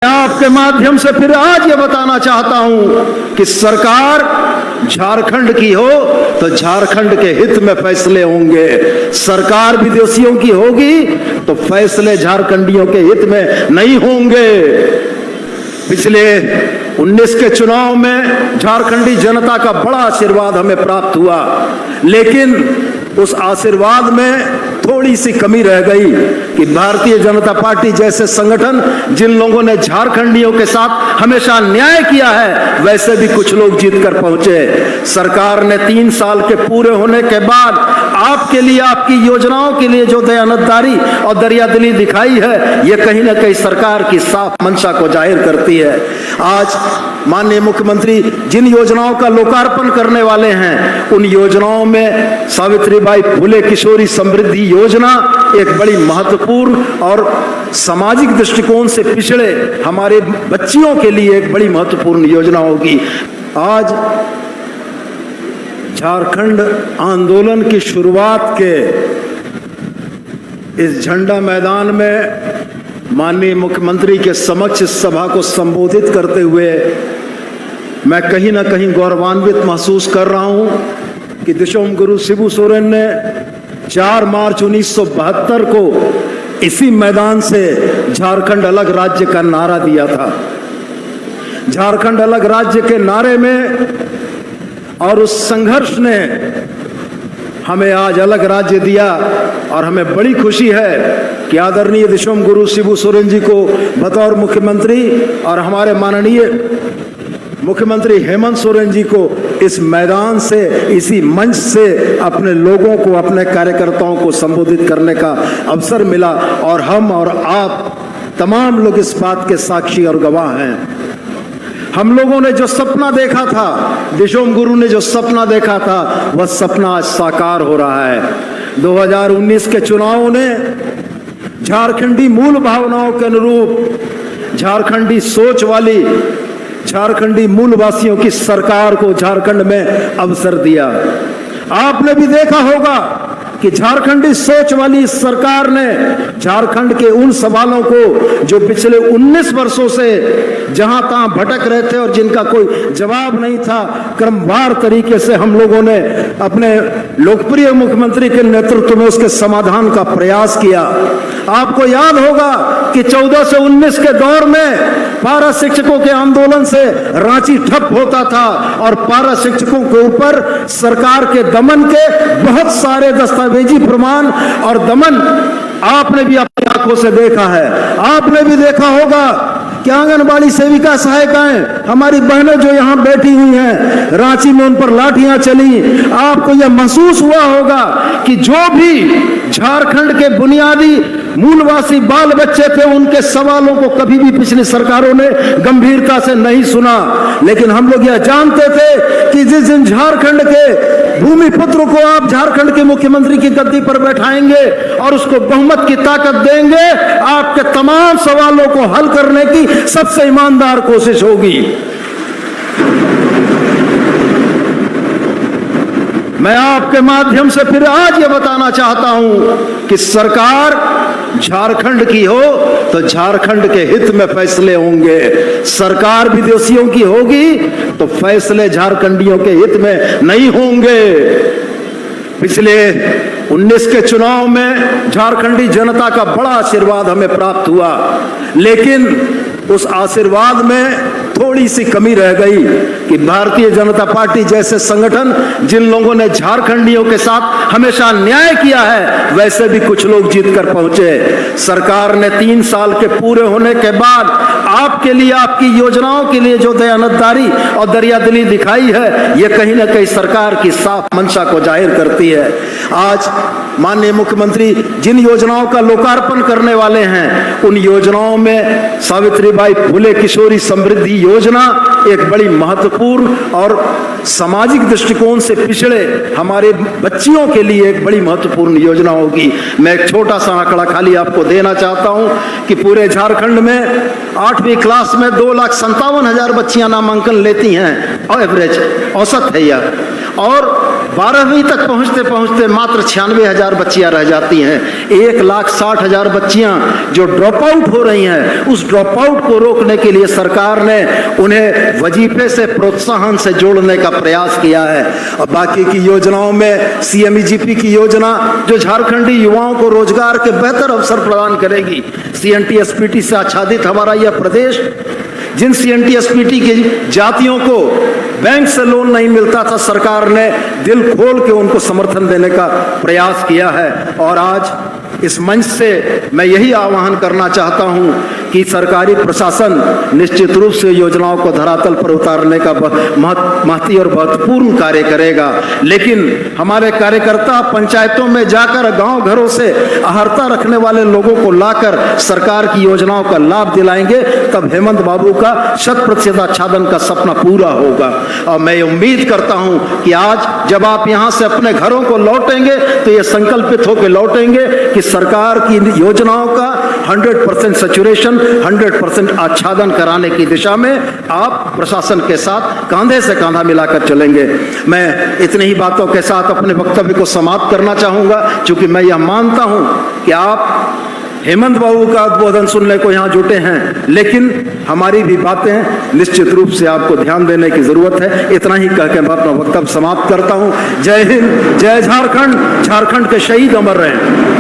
आपके माध्यम से फिर आज ये बताना चाहता हूं कि सरकार झारखंड की हो तो झारखंड के हित में फैसले होंगे, सरकार विदेशियों की होगी तो फैसले झारखंडियों के हित में नहीं होंगे। पिछले 19 के चुनाव में झारखंडी जनता का बड़ा आशीर्वाद हमें प्राप्त हुआ, लेकिन उस आशीर्वाद में थोड़ी सी कमी रह गई कि भारतीय जनता पार्टी जैसे संगठन जिन लोगों ने झारखंडियों के साथ हमेशा न्याय किया है, वैसे भी कुछ लोग जीत कर पहुंचे। सरकार ने 3 साल के पूरे होने के बाद आपके लिए, आपकी योजनाओं के लिए जो दयानतदारी और दरियादिली दिखाई है, ये कहीं ना कहीं सरकार की साफ मंशा को जाहिर करती है। आज माननीय मुख्यमंत्री जिन योजनाओं का लोकार्पण करने वाले हैं, उन योजनाओं में सावित्रीबाई फुले किशोरी समृद्धि योजना एक बड़ी महत्वपूर्ण और सामाजिक दृष्टिकोण से पिछड़े हमारे बच्चियों के लिए एक बड़ी महत्वपूर्ण योजना होगी। आज झारखंड आंदोलन की शुरुआत के इस झंडा मैदान में माननीय मुख्यमंत्री के समक्ष इस सभा को संबोधित करते हुए मैं कहीं ना कहीं गौरवान्वित महसूस कर रहा हूं कि दिशोम गुरु शिबू सोरेन ने 4 मार्च 1972 को इसी मैदान से झारखंड अलग राज्य का नारा दिया था। झारखंड अलग राज्य के नारे में और उस संघर्ष ने हमें आज अलग राज्य दिया, और हमें बड़ी खुशी है कि आदरणीय दिशोम गुरु शिबू सोरेन जी को बतौर मुख्यमंत्री और हमारे माननीय मुख्यमंत्री हेमंत सोरेन जी को इस मैदान से, इसी मंच से अपने लोगों को, अपने कार्यकर्ताओं को संबोधित करने का अवसर मिला, और हम और आप तमाम लोग इस बात के साक्षी और गवाह हैं। हम लोगों ने जो सपना देखा था, दिशोम गुरु ने जो सपना देखा था, वह सपना आज साकार हो रहा है। 2019 के चुनावों ने झारखंडी मूल भावनाओं के अनुरूप झारखंडी सोच वाली झारखंडी मूलवासियों की सरकार को झारखंड में अवसर दिया। आपने भी देखा होगा कि झारखंडी सोच वाली सरकार ने झारखंड के उन सवालों को जो पिछले 19 वर्षों से जहां तहां भटक रहे थे और जिनका कोई जवाब नहीं था, क्रमवार तरीके से हम लोगों ने अपने लोकप्रिय मुख्यमंत्री के नेतृत्व में उसके समाधान का प्रयास किया। आपको याद होगा कि 14 से 19 के दौर में पारा शिक्षकों के आंदोलन से रांची ठप होता था, और पारा शिक्षकों के ऊपर सरकार के दमन के बहुत सारे दस्तावेजी प्रमाण और दमन आपने भी अपनी आंखों से देखा है। आपने भी देखा होगा कि आंगनबाड़ी सेविका सहायिकाएं, हमारी बहनें जो यहाँ बैठी हुई हैं, रांची में उन पर लाठियां चली। आपको यह महसूस हुआ होगा कि जो भी झारखंड के बुनियादी मूलवासी बाल बच्चे थे, उनके सवालों को कभी भी पिछली सरकारों ने गंभीरता से नहीं सुना। लेकिन हम लोग यह जानते थे कि जिस दिन झारखंड के भूमि पुत्र को आप झारखंड के मुख्यमंत्री की गद्दी पर बैठाएंगे और उसको बहुमत की ताकत देंगे, आपके तमाम सवालों को हल करने की सबसे ईमानदार कोशिश होगी। मैं आपके माध्यम से फिर आज ये बताना चाहता हूं कि सरकार झारखंड की हो तो झारखंड के हित में फैसले होंगे, सरकार विदेशियों की होगी तो फैसले झारखंडियों के हित में नहीं होंगे। पिछले 19 के चुनाव में झारखंडी जनता का बड़ा आशीर्वाद हमें प्राप्त हुआ, लेकिन उस आशीर्वाद में थोड़ी सी कमी रह गई कि भारतीय जनता पार्टी जैसे संगठन जिन लोगों ने झारखंडियों के साथ हमेशा न्याय किया है, वैसे भी कुछ लोग जीत कर पहुंचे। सरकार ने 3 साल के पूरे होने के बाद आपके लिए, आपकी योजनाओं के लिए जो दयानतदारी और दरियादिली दिखाई है, ये कहीं ना कहीं सरकार की साफ मंशा को जाहिर करती है। आज माननीय मुख्यमंत्री जिन योजनाओं का लोकार्पण करने वाले हैं, उन योजनाओं में सावित्रीबाई फुले किशोरी समृद्धि योजना एक बड़ी महत्वपूर्ण और सामाजिक दृष्टिकोण से पिछड़े हमारे बच्चियों के लिए एक बड़ी महत्वपूर्ण योजना होगी। मैं एक छोटा सा आंकड़ा खाली आपको देना चाहता हूं कि पूरे झारखंड में 8वीं क्लास में 2,57,000 बच्चियां नामांकन लेती हैं, और एवरेज औसत है यह, और 12वीं तक पहुंचते पहुंचते मात्र 96,000 बच्चियां रह जाती हैं। 1,60,000 बच्चियां जो ड्रॉप आउट हो रही हैं, उस ड्रॉप आउट को रोकने के लिए सरकार ने उन्हें वजीफे से प्रोत्साहन से जोड़ने का प्रयास किया है। और बाकी की योजनाओं में CMEGP की योजना जो झारखंडी युवाओं को रोजगार के बेहतर अवसर प्रदान करेगी। CNT-SPT से आच्छादित हमारा यह प्रदेश, जिन CNT-SPT की जातियों को बैंक से लोन नहीं मिलता था, सरकार ने दिल खोल के उनको समर्थन देने का प्रयास किया है। और आज इस मंच से मैं यही आह्वान करना चाहता हूं कि सरकारी प्रशासन निश्चित रूप से योजनाओं को धरातल पर उतारने का महती और महत्वपूर्ण कार्य करेगा, लेकिन हमारे कार्यकर्ता पंचायतों में जाकर गांव घरों से आहर्ता रखने वाले लोगों को लाकर सरकार की योजनाओं का लाभ दिलाएंगे, तब हेमंत बाबू का 100% आच्छादन का सपना पूरा होगा। और मैं उम्मीद करता हूं कि आज जब आप यहां से अपने घरों को लौटेंगे तो ये संकल्पित होकर लौटेंगे कि सरकार की योजनाओं का 100% सैचुरेशन, 100% आच्छादन कराने की दिशा में आप प्रशासन के साथ कंधे से कंधा मिलाकर चलेंगे। मैं इतनी ही बातों के साथ अपने वक्तव्य को समाप्त करना चाहूंगा, क्योंकि मैं यह मानता हूं कि आप हेमंत बाबू का उद्बोधन सुनने को यहाँ जुटे हैं, लेकिन हमारी भी बातें निश्चित रूप से आपको ध्यान देने की जरूरत है। इतना ही कहकर मैं अपना वक्तव्य समाप्त करता हूँ। जय हिंद, जय झारखंड, झारखंड के शहीद अमर रहें।